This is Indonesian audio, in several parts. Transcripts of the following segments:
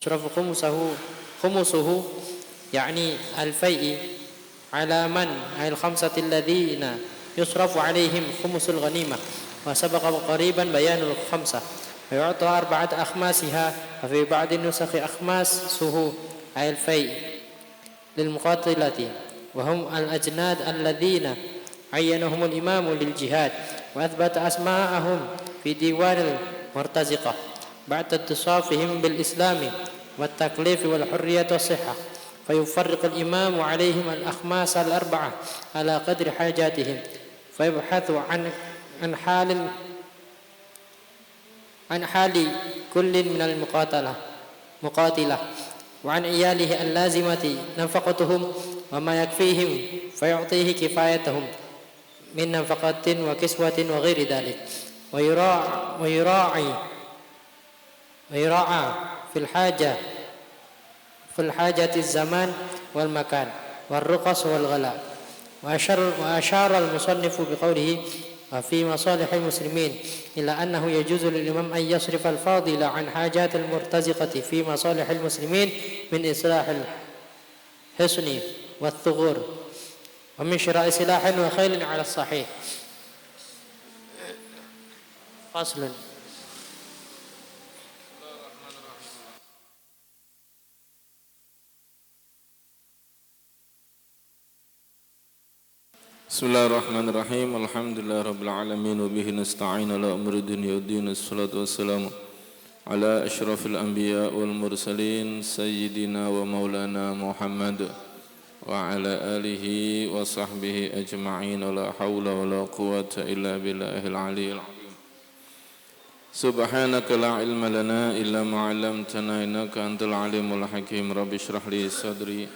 يصرف خمسه يعني الفيء على من الخمسة الذين يصرف عليهم خمس الغنيمة، وسبق قريبا بيان الخمسة، ويعطى 4 أخماسها، وفي بعض النسخ أخماسه أي الفيء للمقاتلة، وهم الأجناد الذين عينهم الإمام للجهاد، وأثبت أسماءهم في ديوان المرتزقة بعد اتصافهم بالإسلام والتكليف والحرية والصحة، فيفرق الإمام عليهم الأخماس 4 على قدر حاجاتهم، فيبحث عن حال كل من المقاتلة وعن عياله اللازمة نفقتهم وما يكفيهم، فيعطيه كفايتهم من نفقة وكسوة وغير ذلك، ويراعى في الحاجة الزمان والمكان والرخص والغلاء. وأشار المصنف بقوله وفي مصالح المسلمين إلى أنه يجوز للإمام أن يصرف الفاضل عن حاجات المرتزقة في مصالح المسلمين من إصلاح الحصن والثغور ومن شراء سلاح وخيل على الصحيح. فصل. Bismillahirrahmanirrahim. Alhamdulillahirabbil alamin wa bihi nasta'in ala umuri dunya waddin. Wassalatu wassalamu ala asyrafil anbiya wal mursalin sayyidina wa maulana Muhammad wa ala alihi wa sahbihi ajma'in. La haula wa la quwwata illa billahil aliyyil azim. Subhanaka la ilma lana illa ma 'allamtana innaka antal alimul hakim. Rabbi shrah li sadri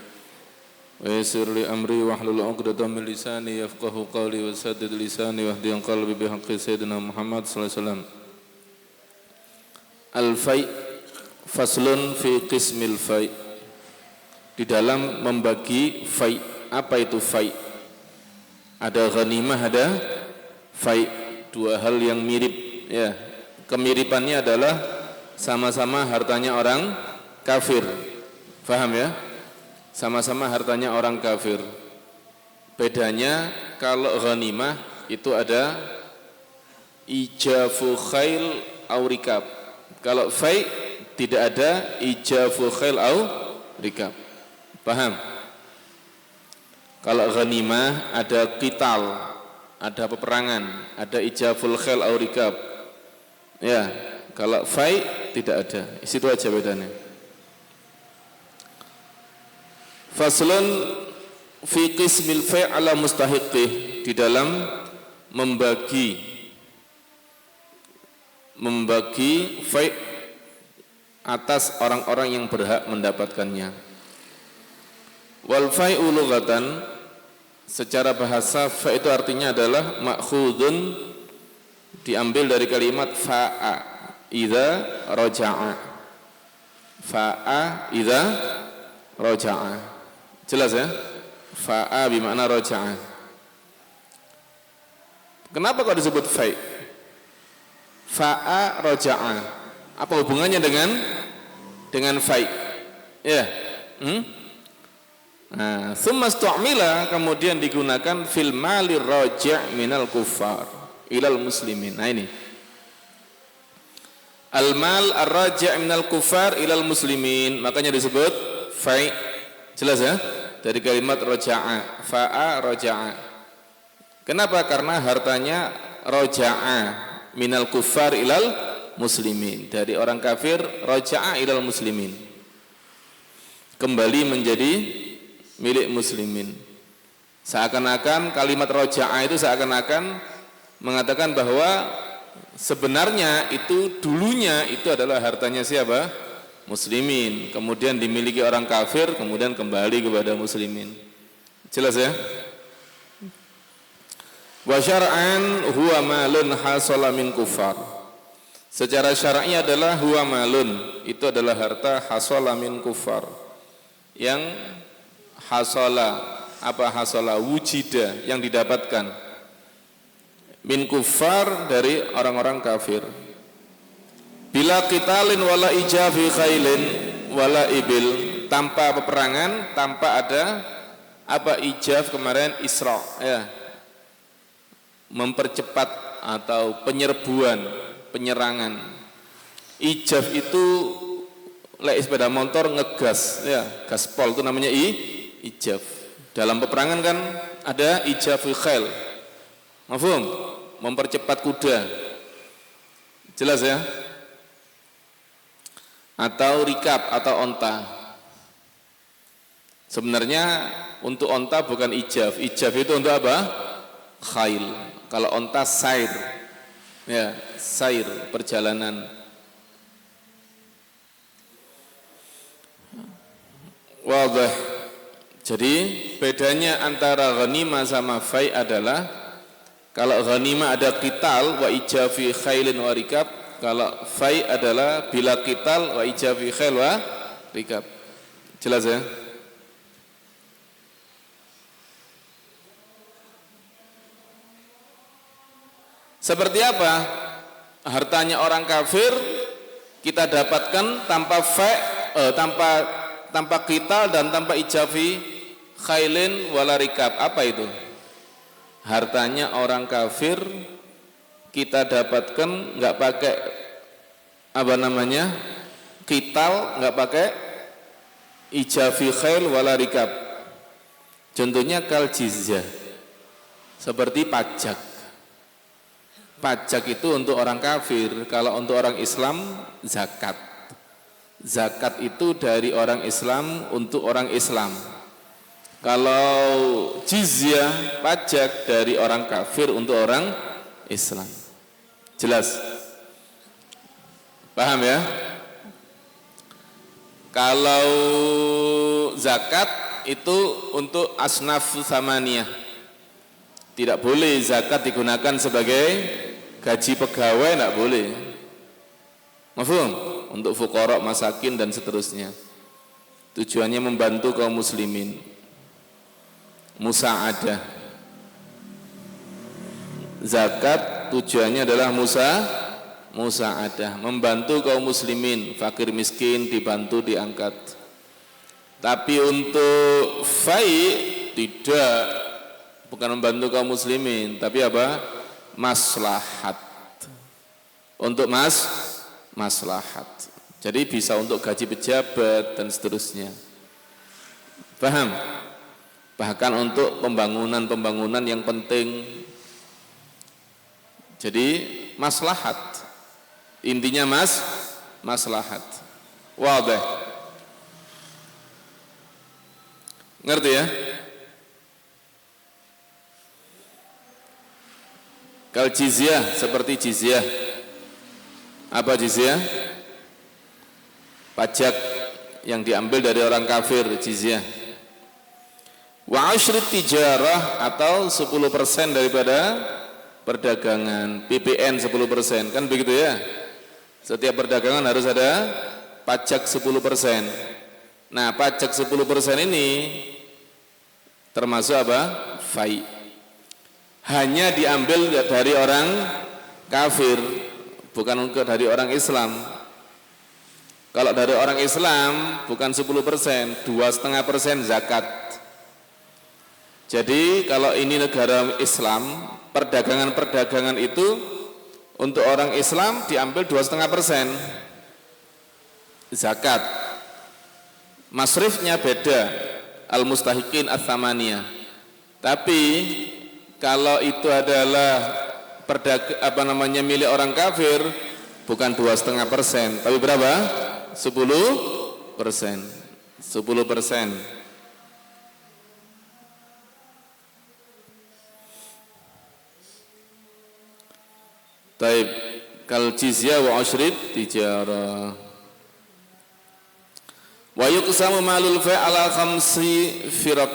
wa yassir li amri wahlul 'uqdatam min lisani yafqahu qawli wa saddid lisani wahdi qalbi bihaqqi sayyidina Muhammad sallallahu alaihi wasallam. Al-fai, faslun fi qismil fai. Di dalam membagi fai. Apa itu fai? Ada ghanimah, ada fai. 2 hal yang mirip, ya. Kemiripannya adalah sama-sama hartanya orang kafir. Faham ya? Sama-sama hartanya orang kafir. Bedanya kalau ghanimah itu ada ijafu khail au rikab. Kalau fai tidak ada ijafu khail au rikab. Paham? Kalau ghanimah ada qital, ada peperangan, ada ijaful khail au rikab. Ya, kalau fai tidak ada. Itu aja bedanya. Faslun fi qismil fai' ala mustahiqih. Di dalam membagi fai' atas orang-orang yang berhak mendapatkannya. Wal fai'u lughatan, secara bahasa fa' itu artinya adalah ma'khudun, diambil dari kalimat fa'a idza raja'a. Fa'a idza raja'a. Jelas ya? Fa'a bermakna raja'a. Kenapa kok disebut fai'? Fa'a raja'a. Apa hubungannya dengan fai'? Ya. Nah, summa stu'mila, kemudian digunakan fil malir raji' minal kuffar ilal muslimin. Nah ini. Al mal ar-raji' minal kuffar ilal muslimin, makanya disebut fai'. Jelas ya? Dari kalimat raja'a, fa'a raja'a. Kenapa? Karena hartanya raja'a minal kuffar ilal muslimin. Dari orang kafir raja'a ilal muslimin. Kembali menjadi milik muslimin. Seakan-akan kalimat raja'a itu seakan-akan mengatakan bahwa sebenarnya itu dulunya itu adalah hartanya siapa? Muslimin, kemudian dimiliki orang kafir, kemudian kembali kepada muslimin. Jelas ya? Wa syar'an huwa malun hasala min kufar. Secara syar'i adalah huwa malun, itu adalah harta hasala min kufar. Yang hasala, apa hasala? Wujida, yang didapatkan min kufar, dari orang-orang kafir. Bila qitalin wala ijafi khailin, wala ibil, tanpa peperangan, tanpa ada apa ijaf kemarin Isra ya. Mempercepat atau penyerbuan, penyerangan. Ijaf itu lek sepeda motor ngegas ya, gaspol itu namanya ijaf. Dalam peperangan kan ada ijaful khail. Mafhum? Mempercepat kuda. Jelas ya? Atau rikab atau onta. Sebenarnya untuk onta bukan ijaf. Ijaf itu untuk apa? Khail. Kalau onta sair. Ya, sair, perjalanan. Wadah. Jadi bedanya antara ghanimah sama fai adalah kalau ghanimah ada qital wa ijafi khailin wa rikab, kalau fai adalah bila qital wa ijafi khail wa rikab. Jelas ya? Seperti apa hartanya orang kafir kita dapatkan tanpa tanpa qital dan tanpa ijafi khailin wala rikab. Apa itu? Hartanya orang kafir kita dapatkan nggak pakai apa namanya qital, nggak pakai ijafi khail wala rikab. Contohnya kal jizyah, seperti pajak. Pajak itu untuk orang kafir, kalau untuk orang Islam zakat. Zakat itu dari orang Islam untuk orang Islam. Kalau jizyah, pajak dari orang kafir untuk orang Islam. Jelas? Paham ya? Kalau zakat itu untuk asnaf samaniyah. Tidak boleh zakat digunakan sebagai gaji pegawai, tidak boleh. Mafhum? Untuk fuqara, masakin dan seterusnya. Tujuannya membantu kaum muslimin. Musa'adah. Zakat tujuannya adalah musa'adah, membantu kaum muslimin, fakir miskin dibantu, diangkat. Tapi untuk fai tidak, bukan membantu kaum muslimin, tapi apa? Maslahat. Untuk maslahat. Jadi bisa untuk gaji pejabat dan seterusnya. Paham? Bahkan untuk pembangunan-pembangunan yang penting. Jadi maslahat. Intinya maslahat. Wadah. Ngerti ya? Kal jizyah, seperti jizyah. Apa jizyah? Pajak yang diambil dari orang kafir, jizyah. Wa asyrit tijarah, atau 10% daripada perdagangan, PPN 10%, kan begitu ya? Setiap perdagangan harus ada pajak 10%. Nah, pajak 10% ini termasuk apa? Fai. Hanya diambil dari orang kafir, bukan dari orang Islam. Kalau dari orang Islam bukan 10%, 2,5% zakat. Jadi kalau ini negara Islam, perdagangan-perdagangan itu untuk orang Islam diambil 2,5% zakat. Masrifnya beda, al-mustahiqin ats-tsamaniyah. Tapi kalau itu adalah milik orang kafir, bukan 2,5%, tapi berapa? 10%. 10%. Taib kal jizyah wa asyrid tijarah. Wa yuqsamu malul fa' ala khamsi firaq,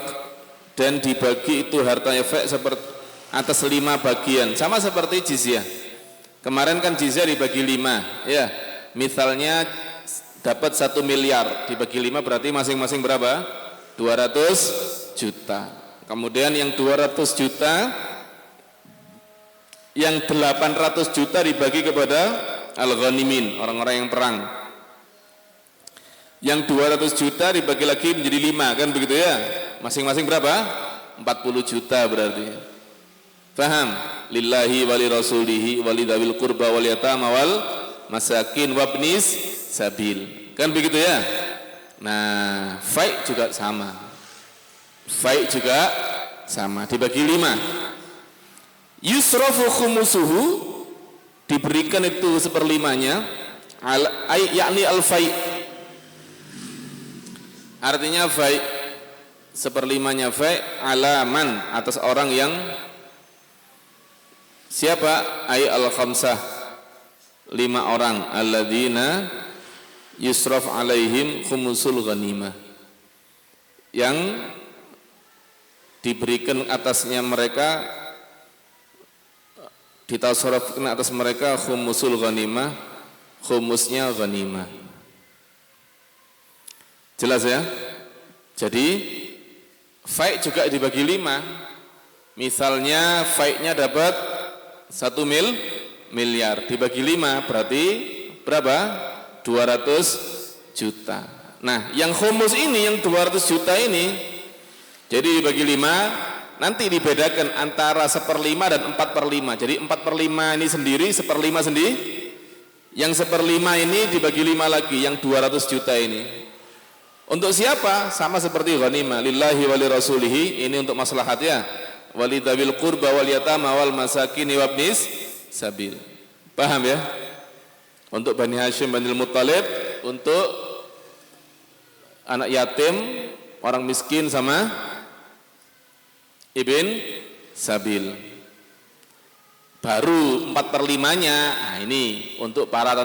dan dibagi itu hartanya fa' seperti atas 5 bagian, sama seperti jizyah. Kemarin kan jizyah dibagi 5 ya. Misalnya dapat 1 miliar dibagi 5 berarti masing-masing berapa? 200 juta. Kemudian yang 200 juta, yang 800 juta dibagi kepada al-ghanimin, orang-orang yang perang. Yang 200 juta dibagi lagi menjadi 5, kan begitu ya? Masing-masing berapa? 40 juta berarti. Faham? Lillahi wali rasulihi wali dawil qurba wal yatama wal masakin wabnis sabil. Kan begitu ya? Nah, fai juga sama. Fai juga sama, dibagi 5. Yusrafu khumusuhu, diberikan itu seperlimanya, yakni al-fai. Artinya fai, seperlimanya fai, alaman, atas orang yang siapa? Al-khamsah, 5 orang, alladzina yusraf alaihim khumusul ghanimah, yang diberikan atasnya mereka, ditasarrufkan atas mereka khumusul ghanimah, khumusnya ghanimah. Jelas ya? Jadi fai juga dibagi 5. Misalnya fai-nya dapat 1 miliar dibagi 5 berarti berapa? 200 juta. Nah, yang khumus ini, yang 200 juta ini, jadi dibagi 5, nanti dibedakan antara 1/5 dan 4/5. Jadi 4/5 ini sendiri, 1/5 sendiri. Yang 1/5 ini dibagi 5 lagi, yang 200 juta ini. Untuk siapa? Sama seperti ghanimah, lillahi wali rasulihi, ini untuk maslahat ya. Wali dawil qurba wal yatama wal masakin wabnis sabil. Paham ya? Untuk Bani Hashim Bani Muttalib, untuk anak yatim, orang miskin sama ibn sabil. Baru 4/5-nya, nah ini untuk para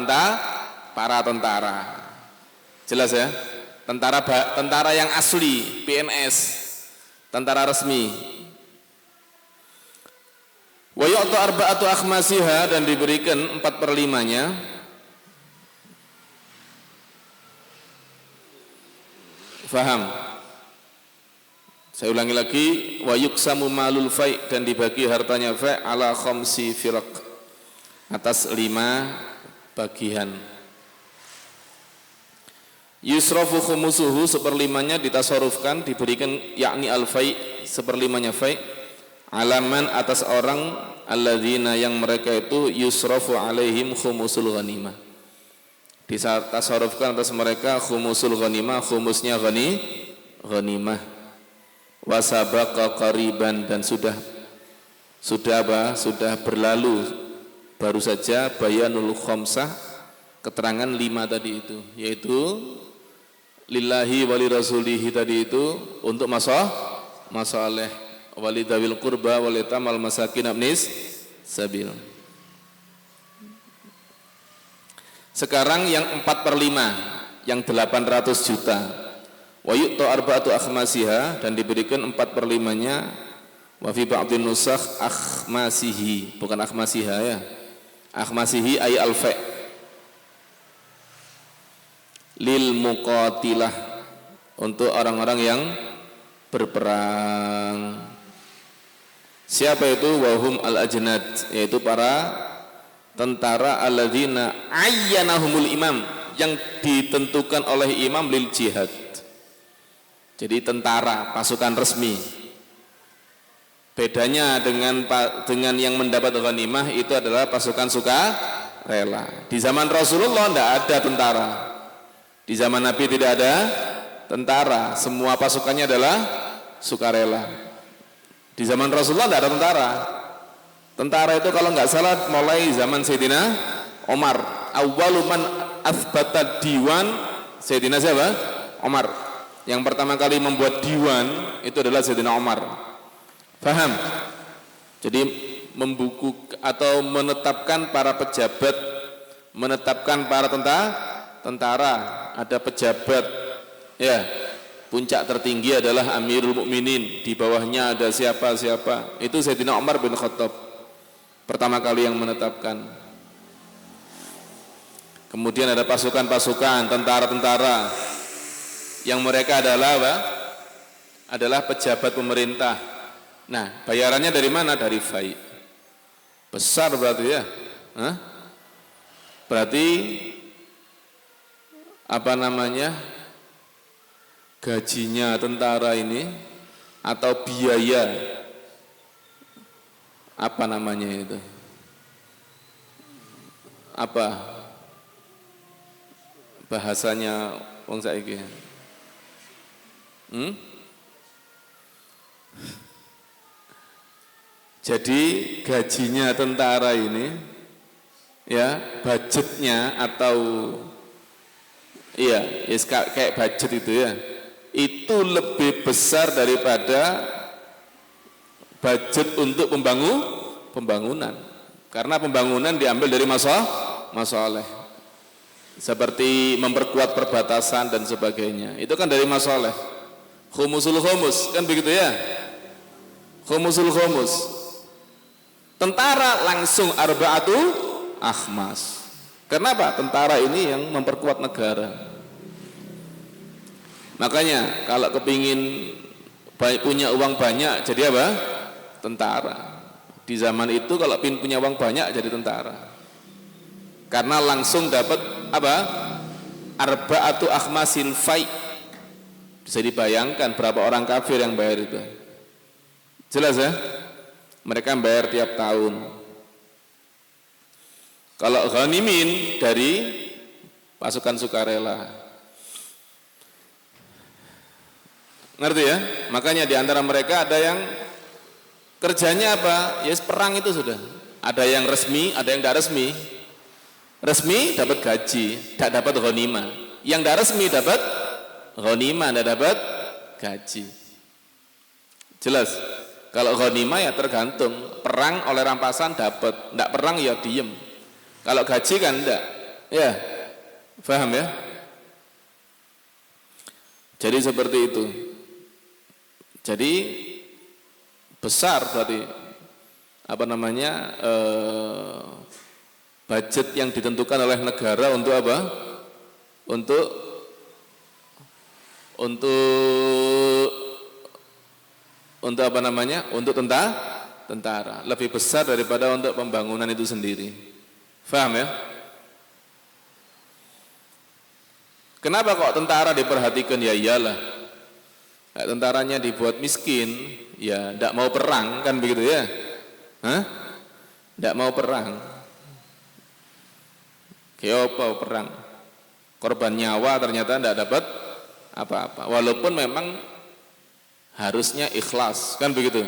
tentara. Jelas ya? Tentara yang asli, PNS, tentara resmi. Wa yu'ta arba'atu akhmasiha, dan diberikan 4/5-nya. Faham? Saya ulangi lagi, wa yuksamu malul fai, dan dibagi hartanya fai ala khamsi firaq, atas 5 bagian. Yusrafu khumusuhu, 1/5-nya ditasarufkan, diberikan, yakni al-fai, 1/5-nya fai, alaman, atas orang, alladzina, yang mereka itu yusrafu alaihim khumusul ghanimah, ditasarufkan atas mereka khumusul ghanimah, khumusnya ghanimah. Wasabaqa qariban, dan sudah berlalu baru saja bayanul khamsah, keterangan 5 tadi itu, yaitu lillahi wali rasulihi tadi itu untuk masalih wali dawil qurba wal yatama wal masakin abnis sabil. Sekarang yang 4/5, yang 800 juta. Wa yu'ta arba'atu akhmasiha, dan diberikan 4/5-nya. Wa fi ba'dhin nusakh akhmasihi, bukan akhmasiha ya. Akhmasihi ay al-fa' lil muqatilah, untuk orang-orang yang berperang. Siapa itu? Wahum al-ajnad, yaitu para tentara alladzina ayyanahumul imam, yang ditentukan oleh imam lil jihad. Jadi tentara, pasukan resmi. Bedanya dengan yang mendapat ghanimah, itu adalah pasukan sukarela. Di zaman Rasulullah tidak ada tentara. Di zaman Nabi tidak ada tentara, semua pasukannya adalah sukarela. Di zaman Rasulullah tidak ada tentara. Tentara itu kalau nggak salah mulai zaman Sayyidina Umar. Awwalu man athbata diwan, Sayyidina siapa? Umar. Yang pertama kali membuat diwan itu adalah Sayyidina Umar. Paham? Jadi membuku atau menetapkan para pejabat, menetapkan para tentara, ada pejabat ya. Puncak tertinggi adalah Amirul Mukminin, di bawahnya ada siapa. Itu Sayyidina Umar bin Khattab pertama kali yang menetapkan. Kemudian ada pasukan-pasukan, tentara-tentara yang mereka adalah apa? Adalah pejabat pemerintah. Nah, bayarannya dari mana? Dari fai. Besar berarti ya. Berarti apa namanya? gajinya tentara ini atau biaya apa namanya itu? Apa bahasanya wong saiki? Jadi gajinya tentara ini ya, budgetnya atau iya, yes, kayak budget itu ya, itu lebih besar daripada budget untuk pembangunan. Karena pembangunan diambil dari masalah seperti memperkuat perbatasan dan sebagainya. Itu kan dari masalah. Khumusul khumus kan begitu ya. Khumusul khumus. Tentara langsung arba'atu akhmas. Kenapa? Tentara ini yang memperkuat negara. Makanya kalau kepingin punya uang banyak jadi apa? Tentara. Di zaman itu kalau punya uang banyak jadi tentara. Karena langsung dapat apa? Arba'atu akhmasin fai. Bisa dibayangkan berapa orang kafir yang bayar itu. Jelas ya? Mereka bayar tiap tahun. Kalau ghanimin dari pasukan sukarela. Ngerti ya? Makanya di antara mereka ada yang kerjanya apa? Ya perang itu sudah. Ada yang resmi, ada yang tidak resmi. Resmi dapat gaji, tidak dapat ghanimah. Yang tidak resmi dapat ghanimah, tidak dapat gaji. Jelas? Kalau ghanimah ya tergantung. Perang oleh rampasan dapat, tidak perang ya diem. Kalau gaji kan tidak. Ya, paham ya? Jadi seperti itu. Jadi besar berarti apa namanya budget yang ditentukan oleh negara untuk apa? Untuk apa namanya? Untuk tentara. Lebih besar daripada untuk pembangunan itu sendiri. Paham ya? Kenapa kok tentara diperhatikan? Ya iyalah. Tentaranya dibuat miskin, ya tidak mau perang kan begitu ya? Tidak mau perang. Kayak apa perang? Korban nyawa ternyata tidak dapat apa-apa. Walaupun memang harusnya ikhlas kan begitu.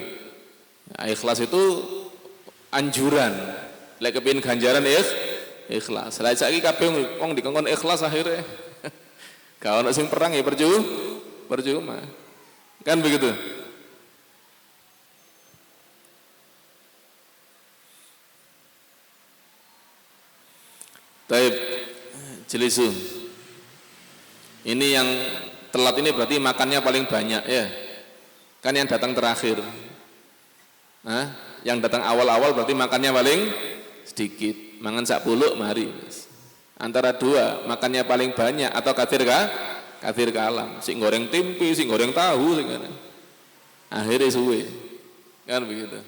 Nah, ikhlas itu anjuran. Lek kepin ganjaran ikhlas. Lah saiki kabeh wong dikongkon ikhlas akhirnya. Gak ono sing perang ya percuma. Kan begitu. Taib jelisu. Ini yang telat ini berarti makannya paling banyak ya. Kan yang datang terakhir. Nah, yang datang awal-awal berarti makannya paling sedikit. Mangan sak puluk mari. Antara dua, makannya paling banyak atau kafir kalam. Sing goreng tempe, sing goreng tahu sing ngene. Akhirnya suwe. Kan begitu.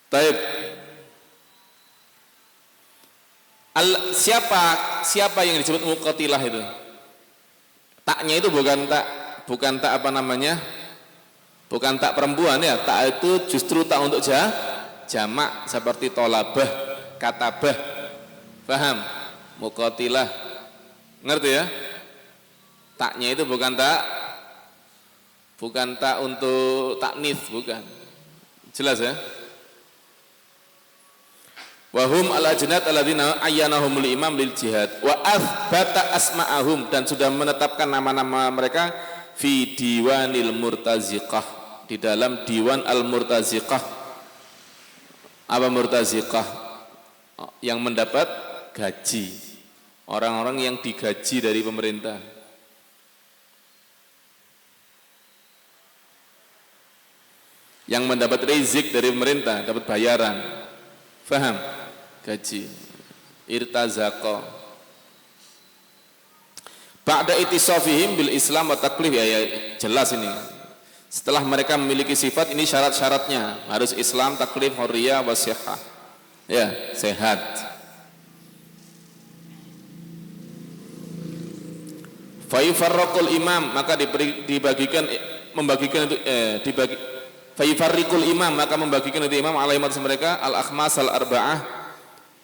Taib. Siapa yang disebut muqatilah itu? Taknya itu bukan tak apa namanya? Bukan tak perempuan ya, tak itu justru tak untuk jamak seperti tolabah, katabah. Paham? Muqatilah. Ngerti ya? Taknya itu bukan tak untuk taknits, bukan. Jelas ya? Wahum al-ajnad alladzina ayyanahumul imam lil jihad wa athbata asma'ahum, dan sudah menetapkan nama-nama mereka fi diwanil murtaziqah, di dalam diwan al-murtaziqah. Apa murtaziqah? Yang mendapat gaji, orang-orang yang digaji dari pemerintah. Yang mendapat rezeki dari pemerintah, dapat bayaran. Faham? Gaji. Irtazaqa. Ba'da itisafihim bil Islam wa taklif, ya jelas ini. Setelah mereka memiliki sifat ini, syarat-syaratnya harus Islam, taklif, hurriyah, wasihah. Ya, sehat. Fa yufarraqul imam, maka fa yufarriqul imam, maka membagikan itu imam alaihi mereka al-akhmas al-arba'ah,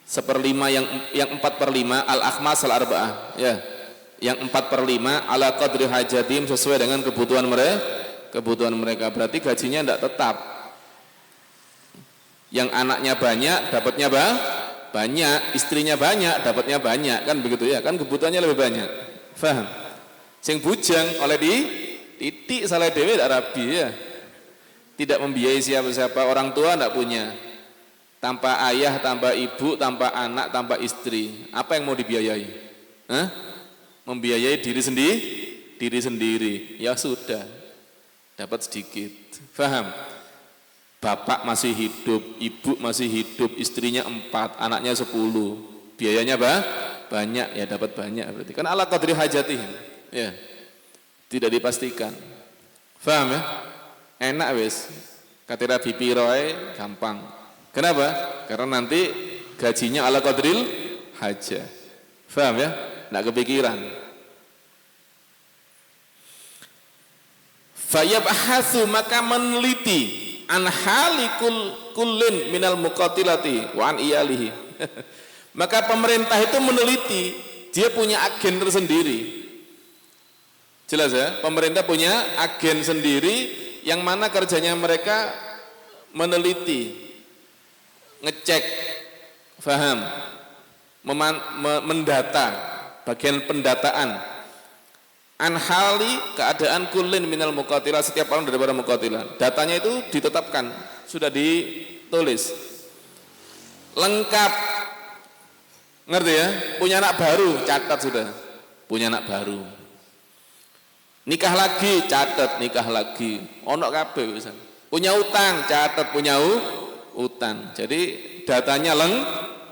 seperlima yang 4/5, al-akhmas al-arba'ah, ya. Yang 4/5 ala qadri hajatim, sesuai dengan kebutuhan mereka. Berarti gajinya tidak tetap. Yang anaknya banyak dapatnya banyak, istrinya banyak dapatnya banyak, kan begitu ya, kan kebutuhannya lebih banyak. Faham? Sing bujang oleh di titik salah dewe tidak rabi ya. Tidak membiayai siapa-siapa, orang tua tidak punya. Tanpa ayah, tanpa ibu, tanpa anak, tanpa istri, apa yang mau dibiayai? Hah? Membiayai diri sendiri. Ya sudah, dapat sedikit. Faham? Bapak masih hidup, ibu masih hidup, istrinya 4, anaknya 10, biayanya banyak, ya dapat banyak berarti. Kan ala qadri hajatihim, ya. Tidak dipastikan. Faham ya? Enak wis. Katira bipiroe gampang. Kenapa? Karena nanti gajinya ala qadril hajah. Faham ya? Enggak kepikiran. Fayabhasu, maka meneliti an halikul kullin minal muqatilati wa an iyalihi. Maka pemerintah itu meneliti, dia punya agen tersendiri. Jelas ya? Pemerintah punya agen sendiri yang mana kerjanya mereka meneliti, ngecek, faham, mendata, bagian pendataan. Anhali, keadaan kullin minal muqatilah, setiap orang daripada muqatilah. Datanya itu ditetapkan, sudah ditulis lengkap, ngerti ya? Punya anak baru, catat sudah, punya anak baru. Nikah lagi, catat nikah lagi. Ono kabeh wisan. Punya utang, catat punya utang. Jadi datanya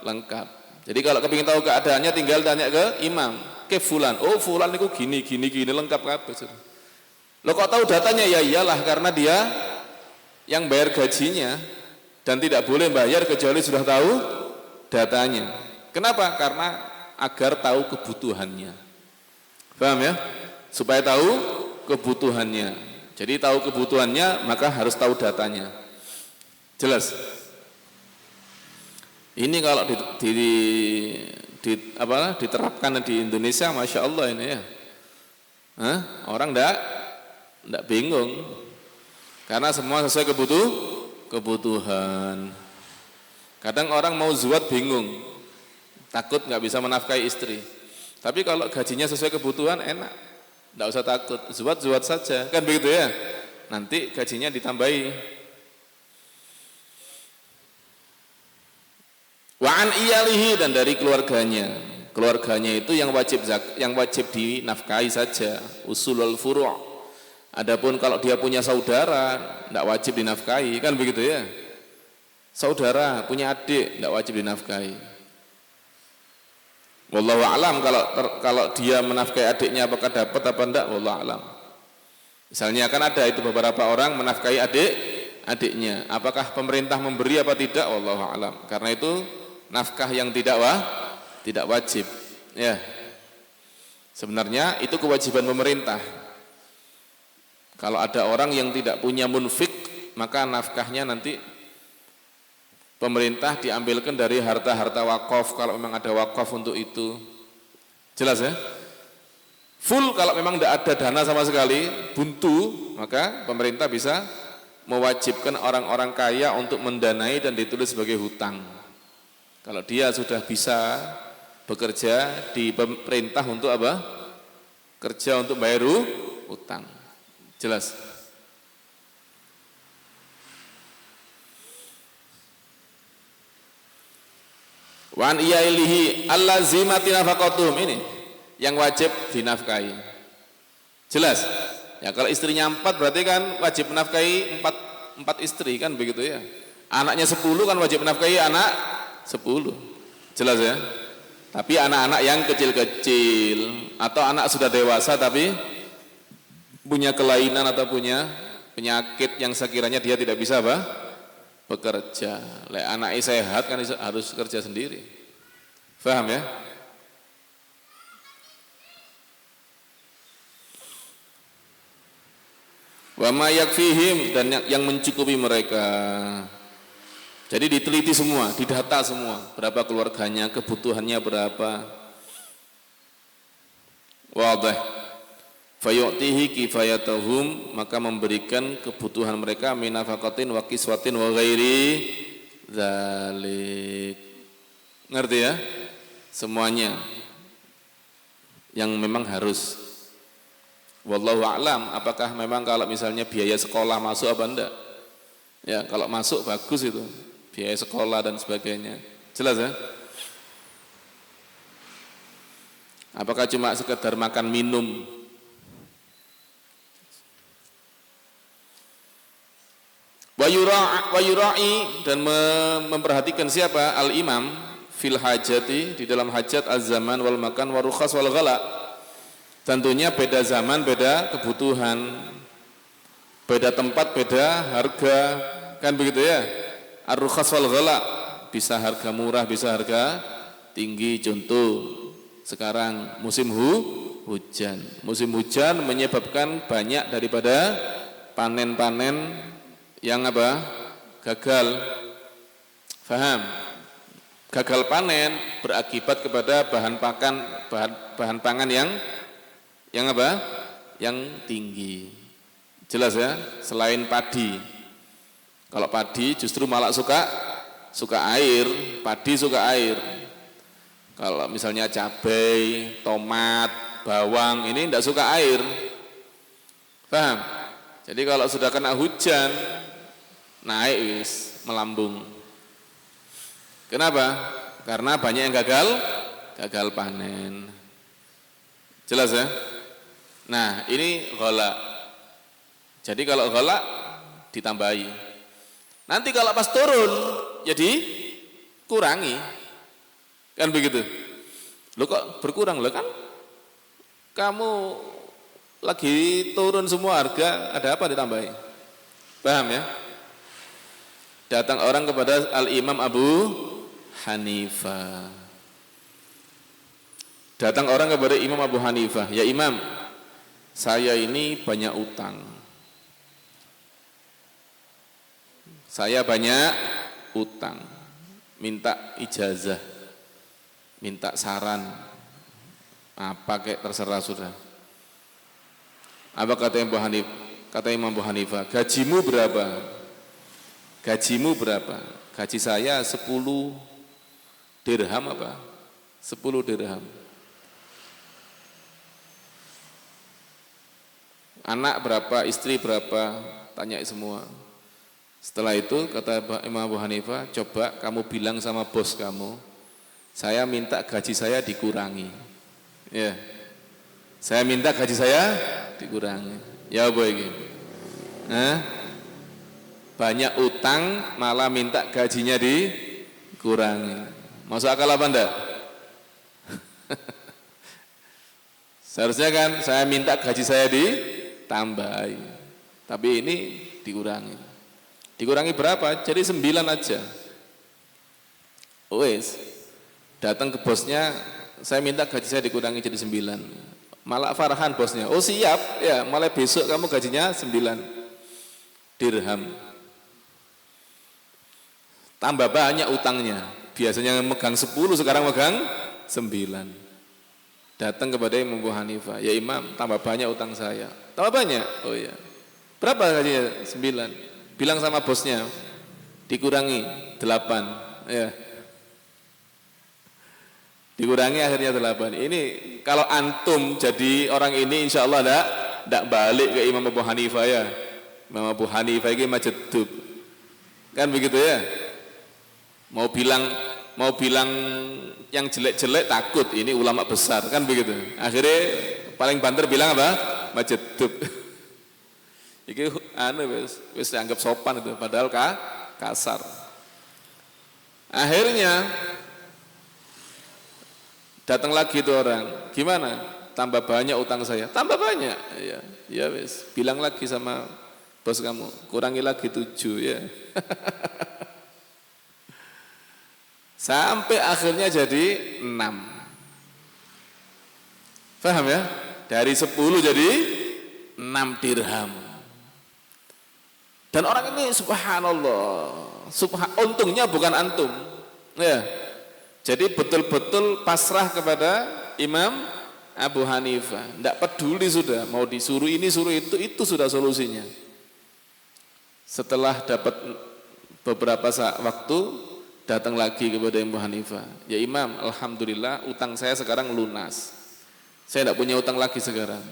lengkap. Jadi kalau kepingin tahu keadaannya tinggal tanya ke imam. Ke fulan. Oh, fulan itu gini lengkap kabeh. Lo kok tahu datanya? Ya iyalah, karena dia yang bayar gajinya dan tidak boleh bayar kecuali sudah tahu datanya. Kenapa? Karena agar tahu kebutuhannya. Paham ya? Supaya tahu kebutuhannya. Jadi tahu kebutuhannya maka harus tahu datanya. Jelas? Ini kalau diterapkan di Indonesia, masya Allah ini ya. Orang ndak bingung. Karena semua sesuai kebutuhan. Kadang orang mau zuhud bingung, takut nggak bisa menafkahi istri. Tapi kalau gajinya sesuai kebutuhan enak. Tidak usah takut, zuhud saja, kan begitu ya. Nanti gajinya ditambahi. Wa an iyalihi, dan dari keluarganya. Keluarganya itu yang wajib dinafkahi saja, usulul furu'. Adapun kalau dia punya saudara, tidak wajib dinafkahi, kan begitu ya. Saudara punya adik, tidak wajib dinafkahi. Wallahu a'lam, kalau dia menafkahi adiknya apakah dapat apa enggak, wallahu a'lam. Misalnya kan ada itu beberapa orang menafkahi adiknya, apakah pemerintah memberi apa tidak, wallahu a'lam. Karena itu nafkah yang tidak wajib, ya. Sebenarnya itu kewajiban pemerintah. Kalau ada orang yang tidak punya munfik, maka nafkahnya nanti pemerintah diambilkan dari harta-harta wakaf kalau memang ada wakaf untuk itu. Jelas ya? Full kalau memang tidak ada dana sama sekali, buntu, maka pemerintah bisa mewajibkan orang-orang kaya untuk mendanai dan ditulis sebagai hutang. Kalau dia sudah bisa bekerja di pemerintah untuk apa? Kerja untuk bayar hutang. Jelas? Wan iyailihi allazimati nafaqatuhum, ini yang wajib dinafkahi. Jelas? Ya kalau istrinya 4 berarti kan wajib menafkahi 4 istri, kan begitu ya. Anaknya 10 kan wajib menafkahi anak 10. Jelas ya? Tapi anak-anak yang kecil-kecil atau anak sudah dewasa tapi punya kelainan atau punya penyakit yang sekiranya dia tidak bisa bekerja. Anaknya sehat kan harus kerja sendiri. Paham ya? Wa ma yakfihim, dan yang mencukupi mereka. Jadi diteliti semua, didata semua, berapa keluarganya, kebutuhannya berapa. Wadah. Fayu'tihi kifayatahum, maka memberikan kebutuhan mereka min nafaqatin wa kiswatin wa ghairi dzalik. Ngerti ya? Semuanya yang memang harus. Wallahu a'lam, apakah memang kalau misalnya biaya sekolah masuk apa enggak? Ya, kalau masuk bagus itu. Biaya sekolah dan sebagainya. Jelas ya? Apakah cuma sekedar makan minum? Wa yura'i, dan memperhatikan siapa? Al-imam fil hajati, di dalam hajat, az-zaman wal makan wa rukhas wal ghala. Tentunya beda zaman, beda kebutuhan, beda tempat, beda harga, kan begitu ya? Ar-rukhas wal ghala, bisa harga murah, bisa harga tinggi. Contoh, sekarang musim hujan. Musim hujan menyebabkan banyak daripada panen-panen yang apa? Gagal. Faham? Gagal panen berakibat kepada bahan pangan yang apa? Yang tinggi. Jelas ya? Selain padi. Kalau padi justru malah suka air, padi suka air. Kalau misalnya cabai, tomat, bawang, ini tidak suka air. Paham? Jadi kalau sudah kena hujan, naik wis, melambung. Kenapa? Karena banyak yang gagal panen. Jelas ya? Nah, ini ghala. Jadi kalau ghala ditambahi. Nanti kalau pas turun, jadi kurangi. Kan begitu. Loh kok berkurang? Loh kan kamu lagi turun semua harga, ada apa ditambahi? Paham ya? Datang orang kepada Al-Imam Abu Hanifah. Datang orang kepada Imam Abu Hanifah, ya Imam, saya ini banyak utang. Saya banyak utang. Minta ijazah, minta saran, apa kayak terserah sudah. Apa kata Imam Abu Hanifah? Kata Imam Abu Hanifah, gajimu berapa? Gajimu berapa? Gaji saya 10 dirham apa? 10 dirham. Anak berapa, istri berapa? Tanya semua. Setelah itu kata Imam Abu Hanifah, coba kamu bilang sama bos kamu, saya minta gaji saya dikurangi. Ya. Saya minta gaji saya dikurangi. Ya apa ini? Banyak utang malah minta gajinya dikurangi. Masuk akal apa enggak? Seharusnya kan saya minta gaji saya ditambahi, tapi ini dikurangi. Dikurangi berapa? Jadi 9 aja. Wes, datang ke bosnya, saya minta gaji saya dikurangi jadi 9. Malah farahan bosnya, oh siap, ya mulai besok kamu gajinya 9 dirham. Tambah banyak utangnya, biasanya megang 10, sekarang megang 9. Datang kepada Imam Abu Hanifah, ya Imam, tambah banyak utang saya. Tambah banyak? Oh iya. Berapa gajinya? 9. Bilang sama bosnya, dikurangi 8. Ya. Dikurangi akhirnya 8. Ini kalau antum jadi orang ini, insya Allah tidak balik ke Imam Abu Hanifah ya. Imam Abu Hanifah ini majedub. Kan begitu ya? Mau bilang yang jelek-jelek takut, ini ulama besar, kan begitu. Akhirnya paling banter bilang apa? Majedub. Iki wis dianggap sopan itu, padahal kasar. Akhirnya datang lagi itu orang, gimana? Tambah banyak utang saya, tambah banyak. Ya wis, bilang lagi sama bos kamu, kurangi lagi 7 ya. Sampai akhirnya jadi 6. Paham ya? Dari 10 jadi 6 dirham. Dan orang ini subhanallah, untungnya bukan antum. Ya. Jadi betul-betul pasrah kepada Imam Abu Hanifah. Tidak peduli sudah, mau disuruh ini suruh itu sudah solusinya. Setelah dapat beberapa waktu, datang lagi kepada Imam Abu Hanifah. Ya Imam, alhamdulillah utang saya sekarang lunas. Saya tidak punya utang lagi sekarang.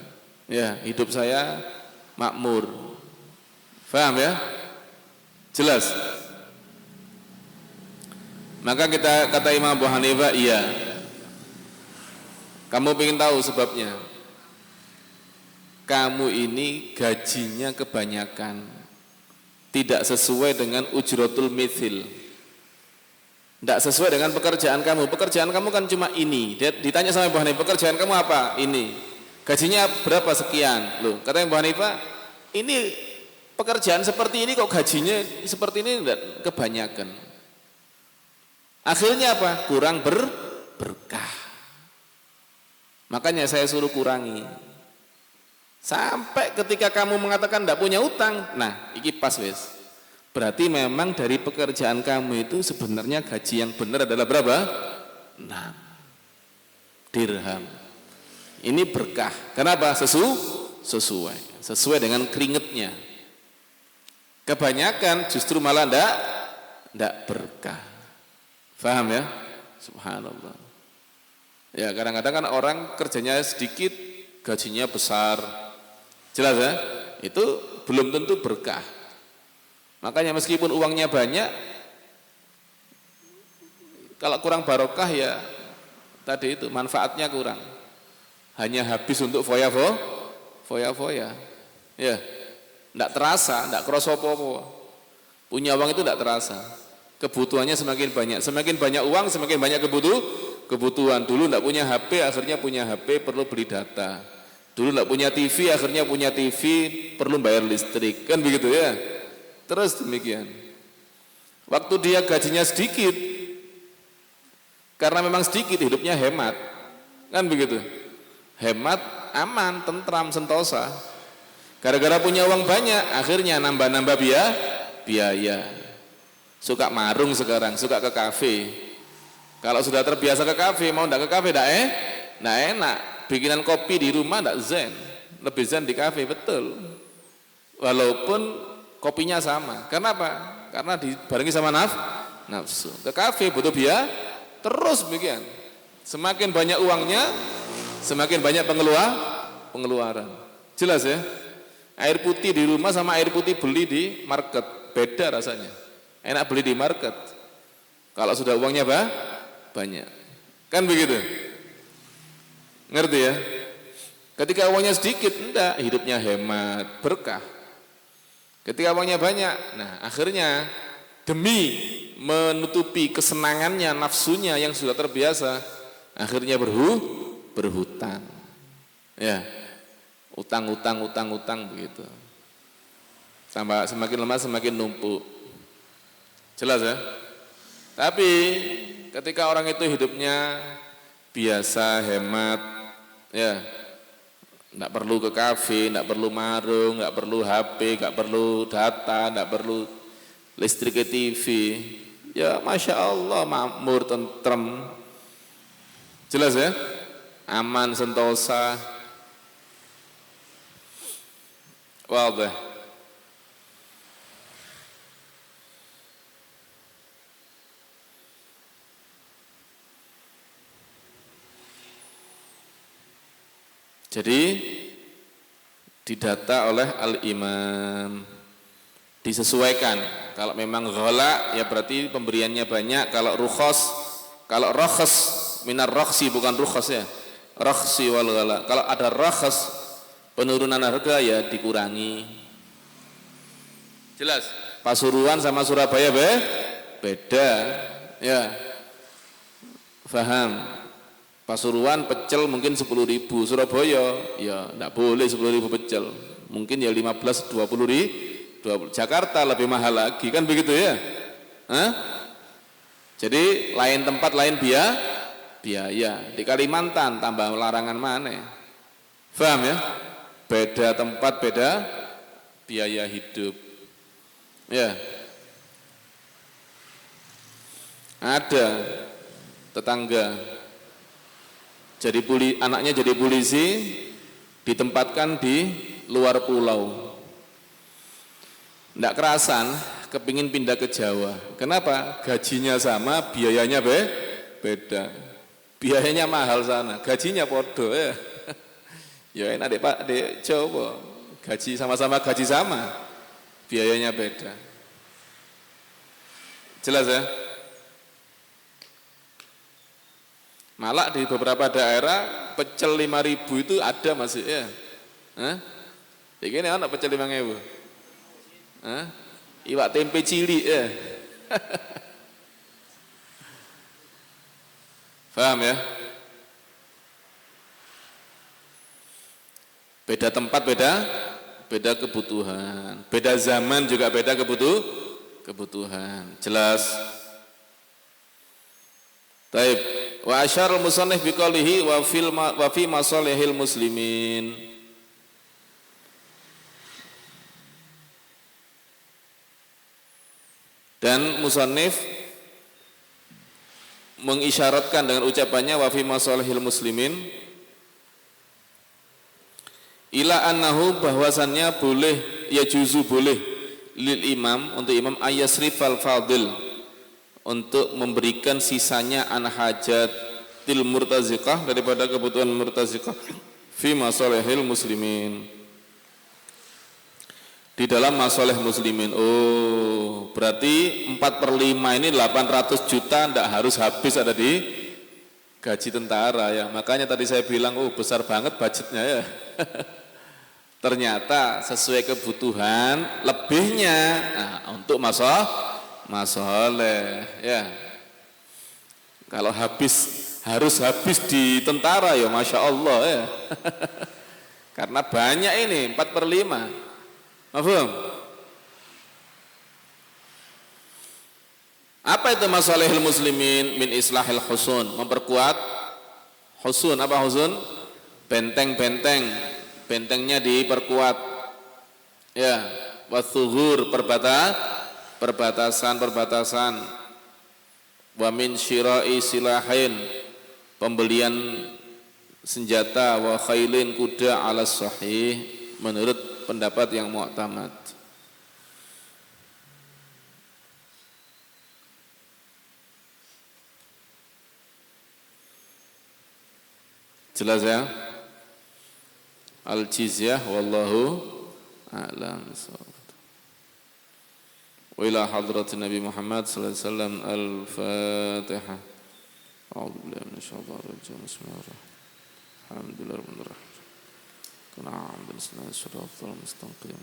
Ya, hidup saya makmur. Faham ya? Jelas? Maka kita kata Imam Abu Hanifah, iya. Kamu ingin tahu sebabnya? Kamu ini gajinya kebanyakan, tidak sesuai dengan ujratul mithil, tidak sesuai dengan pekerjaan kamu. Pekerjaan kamu kan cuma ini. Dia ditanya sama Abu Hanifah, pekerjaan kamu apa? Ini. Gajinya berapa? Sekian. Loh, kata Abu Hanifah, ini pekerjaan seperti ini kok gajinya seperti ini tidak kebanyakan. Akhirnya apa? Kurang berkah. Makanya saya suruh kurangi. Sampai ketika kamu mengatakan tidak punya utang, nah, iki pas wes. Berarti memang dari pekerjaan kamu itu sebenarnya gaji yang benar adalah berapa? 6 dirham. Ini berkah. Kenapa? Sesuai dengan keringetnya. Kebanyakan justru malah ndak berkah. Faham ya? Subhanallah. Ya, kadang-kadang kan orang kerjanya sedikit, gajinya besar. Jelas ya? Itu belum tentu berkah. Makanya meskipun uangnya banyak, kalau kurang barokah ya tadi itu manfaatnya kurang. Hanya habis untuk foya-foya. Ya. Tidak terasa, tidak kerasa apa-apa. Punya uang itu tidak terasa. Kebutuhannya semakin banyak uang, semakin banyak kebutuhan. Dulu tidak punya HP, akhirnya punya HP, perlu beli data. Dulu tidak punya TV, akhirnya punya TV, perlu bayar listrik. Kan begitu ya? Terus demikian. Waktu dia gajinya sedikit, karena memang sedikit, hidupnya hemat. Kan begitu? Hemat, aman, tentram, sentosa. Gara-gara punya uang banyak, akhirnya nambah-nambah biaya. Suka marung sekarang, suka ke kafe. Kalau sudah terbiasa ke kafe, mau enggak ke kafe enggak enak. Bikinan kopi di rumah enggak zen. Lebih zen di kafe, betul. Walaupun kopinya sama. Kenapa? Karena dibarengi sama nafsu. Ke kafe butuh biaya, terus begitu. Semakin banyak uangnya, semakin banyak pengeluaran. Jelas ya? Air putih di rumah sama air putih beli di market, beda rasanya. Enak beli di market. Kalau sudah uangnya banyak. Kan begitu? Ngerti ya? Ketika uangnya sedikit, enggak, hidupnya hemat, berkah. Ketika uangnya banyak, nah akhirnya demi menutupi kesenangannya, nafsunya yang sudah terbiasa, akhirnya berhutang. Ya. Utang begitu. Tambah semakin lama semakin numpuk. Jelas ya? Tapi ketika orang itu hidupnya biasa, hemat, ya, enggak perlu ke kafe, enggak perlu marung, enggak perlu HP, enggak perlu data, enggak perlu listrik ke TV. Ya, masya Allah, makmur, tentrem. Jelas ya? Aman, sentosa. Wadah. Jadi didata oleh al-imam, disesuaikan. Kalau memang ghala ya berarti pemberiannya banyak. Kalau rakhas minar rakhsi, bukan rukhas ya, rakhsi wal ghala. Kalau ada rakhas, penurunan harga ya dikurangi. Jelas? Pasuruan sama Surabaya beda ya. Faham? Pasuruan pecel mungkin 10.000, Surabaya ya enggak boleh 10.000 pecel, mungkin ya 15-20.000. Jakarta lebih mahal lagi, kan begitu ya? Jadi lain tempat lain biaya. Di Kalimantan tambah larangan mana? Paham ya? Beda tempat beda biaya hidup. Ya. Ada tetangga anaknya jadi polisi, ditempatkan di luar pulau. Nggak kerasan kepingin pindah ke Jawa. Kenapa? Gajinya sama, biayanya beda. Biayanya mahal sana, gajinya podo ya. Ya enak deh Pak, dek Jawa. Gaji sama-sama gaji sama, biayanya beda. Jelas ya? Malah di beberapa daerah pecel 5.000 itu ada masih ya. Ini anak pecel 5.000. Iwak tempe cilik ya. Paham ya? Beda tempat beda kebutuhan. Beda zaman juga beda kebutuhan. Jelas? Taib. Wa asyarul musannif biqaulihi wa fi masalihil muslimin. Dan musannif mengisyaratkan dengan ucapannya wa fi masalihil muslimin ila annahu bahwasannya boleh ya juzu boleh lil imam untuk imam ayasrifal fadil untuk memberikan sisanya an hajatil murtaziqah daripada kebutuhan murtaziqah fi masalihil muslimin di dalam masalah muslimin. Oh, berarti 4/5 ini 800 juta tidak harus habis ada di gaji tentara ya. Makanya tadi saya bilang, oh besar banget budgetnya ya. Ternyata sesuai kebutuhan lebihnya untuk masalah ya. Kalau harus habis di tentara ya Masya Allah ya. Karena banyak ini 4/5. Mafhum? Apa itu masalihil muslimin min islahil husun? Memperkuat husun. Apa husun? Benteng-benteng. Bentengnya diperkuat. Ya, wathuhur perbatasan. Wa min syira'i silahin. Pembelian senjata wa khailin kuda ala sahih menurut pendapat yang mu'tamad. Jelas ya? Al-jizyah wallahu a'lam. Wa ila hadratin Nabi Muhammad sallallahu alaihi wasallam al-Fatihah. A'udzu billahi minasyaitonir rajim. Bismillahirrahmanirrahim. Alhamdulillahirabbil alamin. Kana 'abdul sunnah siratal mustaqim.